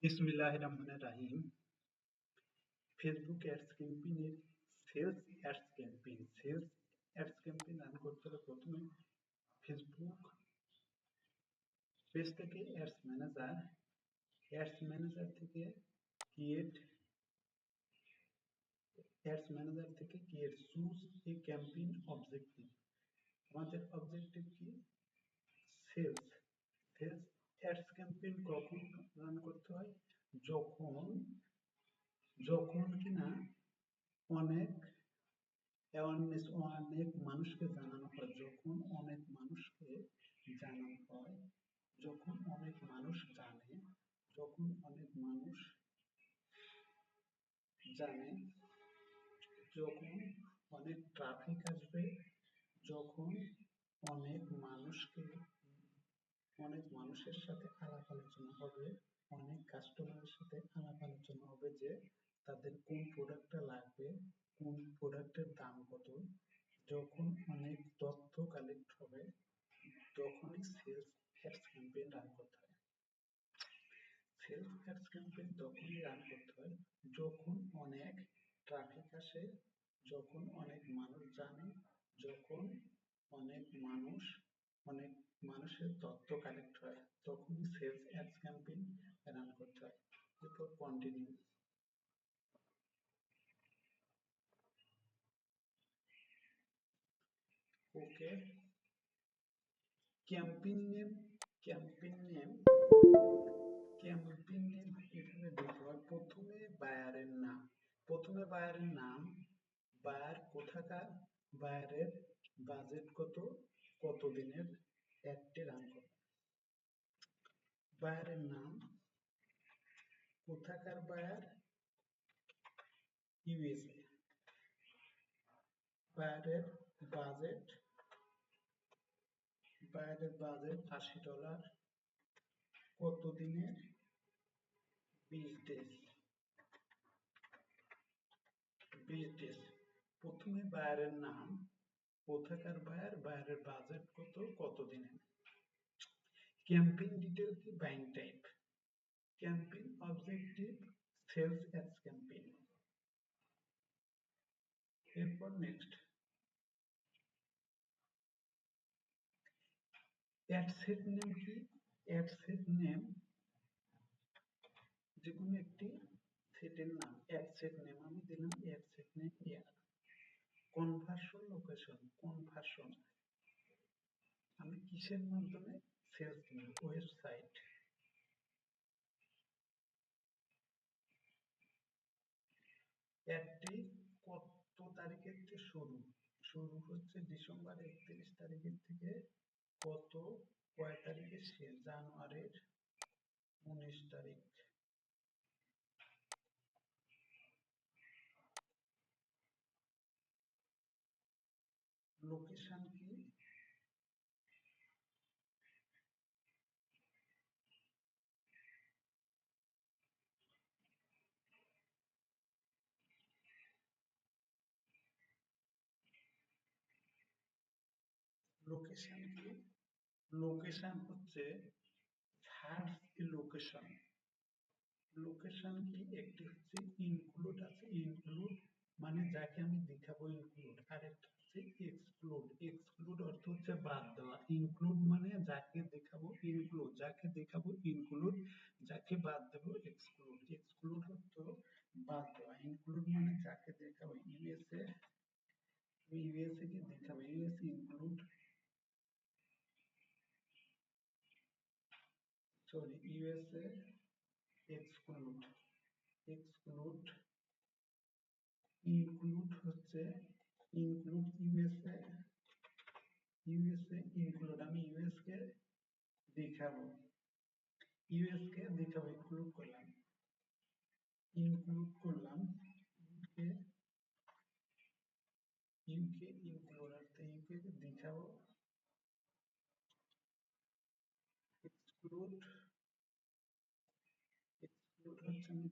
বিসমিল্লাহির রহমানির রহিম। ফেসবুক অ্যাডস ক্যাম্পেইনের সেলস অ্যাডস ক্যাম্পেইন রান করতে হলে প্রথমে ফেসবুক পেজ থেকে অ্যাডস ম্যানেজার থেকে create choose a campaign objective. আমাদের অবজেক্টিভ কি? সেলস। সেলস অ্যাডস ক্যাম্পেইন কখন রান করতে হয়? যখন যখন কিনা অনেক অনেক মানুষকে জানানো হয়, যখন অনেক মানুষ জানে, যখন অনেক মানুষ জানে, যখন অনেক ট্রাফিক আসবে, যখন অনেক মানুষকে অনেক মানুষের সাথে আলাপ আলোচনা হবে, অনেক কাস্টমারের সাথে আলাপ আলোচনা হবে যে তাদের কোন প্রোডাক্টটা লাগবে, কোন প্রোডাক্টের দাম কত। যখন অনেক তথ্য কালেক্ট হবে, তখনই সেলস অ্যাডস ক্যাম্পেইন রান করতে হয়। সেলস অ্যাডস ক্যাম্পেইন তখনই রান করতে হয় যখন অনেক ট্রাফিক আসে, যখন অনেক মানুষ জানে, যখন অনেক মানুষ অনেক মানুষের তথ্য কালেক্ট হয়, তখনই সেলস অ্যাডস ক্যাম্পেইন রান করতে হয়। এরপর continue. Okay, campaign name campaign name campaign name এখানে দিতে হয় প্রথমে বায়ারের নাম, বায়ার কোথাকার, বায়ারের বাজেট কত, কতদিনের অ্যাডটি রান করবে। বায়ারের নাম, কোথাকার বায়ার, ইউএসএ। বায়ারের বাজেট $80, কতদিনের, 20 ডেজ। প্রথমে বায়ারের নাম, কোথাকার বায়ার, বায়ারের বাজেট কত, কতদিনের। ক্যাম্পেইন ডিটেল কি? Buying type. Campaign objective, sales ads campaign. এরপর নেক্সট। অ্যাড সেট নেম কি? অ্যাড সেট নেম যেকোনো একটি সেটের নাম। অ্যাড সেট নেম আমি দিলাম অ্যাড সেট নেম ইয়ার। কনভার্সন আমি কিসের মাধ্যমে সেলস নেব? ওয়েবসাইট। অ্যাডটি কত তারিখের থেকে শুরু? শুরু হচ্ছে ডিসেম্বর 31 তারিখের থেকে। কত, কয় তারিখে শেষ? জানুয়ারির 19 তারিখ। লোকেশন কি? লোকেশন কি? লোকেশন হচ্ছে সার্চ লোকেশন। লোকেশন কি? একটি হচ্ছে ইনক্লুড আছে, ইনক্লুড মানে যাকে আমি দেখাবো ইনক্লুড, আর একটা হচ্ছে এক্সক্লুড। এক্সক্লুড অর্থ হচ্ছে বাদ দেওয়া, ইনক্লুড মানে যাকে দেখাবো ইনক্লুড, যাকে দেখাবো ইনক্লুড, যাকে বাদ দেবো এক্সক্লুড। এক্সক্লুড অর্থ বাদ দেওয়া, ইনক্লুড মানে যাকে দেখাবো। ইউএসএ কে দেখাবো, USA include, sorry USA exclude. Exclude include হচ্ছে ইনক্লুড ইনক্লুড আমি দেখাবো ইনক্লুড করলাম, ইউকে ইনক্লুড অর্থাৎ ইউকে কে দেখাবো। এক্সক্লুড হচ্ছে আমি